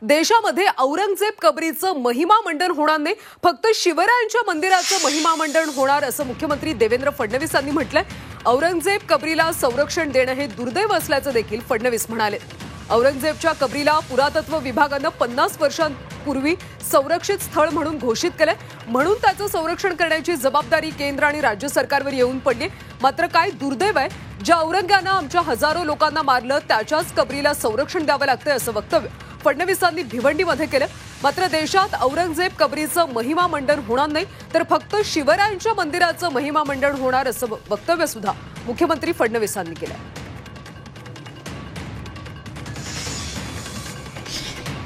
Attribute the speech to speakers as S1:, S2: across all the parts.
S1: देशामध्ये औरंगजेब कबरीचं महिमा मंडन होणार नाही, फक्त शिवरायांच्या मंदिराचं महिमा मंडन होणार असं मुख्यमंत्री देवेंद्र फडणवीस यांनी म्हटलंय। औरंगजेब कबरीला संरक्षण देणं हे दुर्दैव असल्याचं देखील फडणवीस म्हणाले। औरंगजेबच्या कबरीला पुरातत्व विभागानं 50 वर्षांपूर्वी संरक्षित स्थळ म्हणून घोषित केलंय, म्हणून त्याचं संरक्षण करण्याची जबाबदारी केंद्र आणि राज्य सरकारवर येऊन पडली। मात्र काय दुर्दैव आहे, ज्या औरंग्यानं आमच्या हजारो लोकांना मारलं त्याच्याच कबरीला संरक्षण द्यावं लागतंय असं वक्तव्य फडणवीसांनी भिवंडीमध्ये केलं। मात्र देशात औरंगजेब कबरीचं महिमा मंडन होणार नाही, तर फक्त शिवरायांच्या मंदिराचं महिमा मंडन होणार असं वक्तव्य सुद्धा मुख्यमंत्री फडणवीसांनी केलं।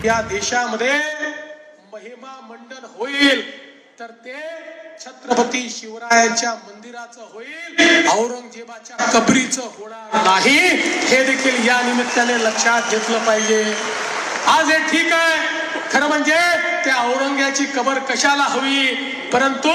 S2: या देशामध्ये महिमा मंडन होईल तर ते छत्रपती शिवरायांच्या मंदिराचं होईल, औरंगजेबाच्या कबरीचं होणार नाही। हे देखील या निमित्ताने लक्षात घेतलं पाहिजे। आज हे ठीक आहे, खरं म्हणजे त्या औरंग्याची कबर कशाला हवी, परंतु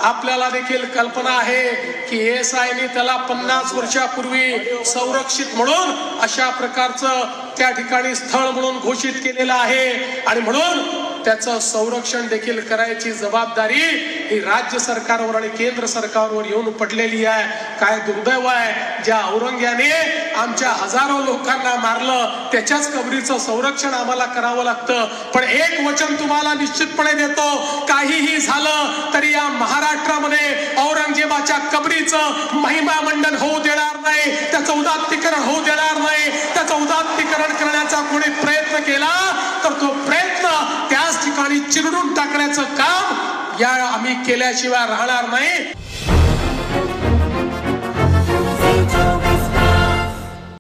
S2: आपल्याला देखील कल्पना आहे की एएसआयने त्याला 50 वर्षापूर्वी संरक्षित म्हणून अशा प्रकारचं त्या ठिकाणी स्थळ म्हणून घोषित केलेलं आहे आणि म्हणून त्याचं संरक्षण देखील करायची जबाबदारी ही राज्य सरकारवर आणि केंद्र सरकारवर येऊन पडलेली आहे। काय दुर्दैव आहे, ज्या औरंग्याने आमच्या हजारो लोकांना मारलं त्याच्याच कबरीचं संरक्षण आम्हाला करावं लागतं। पण एक वचन तुम्हाला निश्चितपणे देतो, काहीही झालं तरी या महाराष्ट्रामध्ये औरंगजेबाच्या कबरीचं महिमा मंडन होऊ देणार नाही, त्याचं उदात्तीकरण होऊ देणार नाही। त्याचं उदात्तीकरण करण्याचा कोणी प्रयत्न केला तर तो प्रयत्न त्याच ठिकाणी चिरडून टाकण्याचं काम आम्ही केल्याशिवाय राहणार नाही।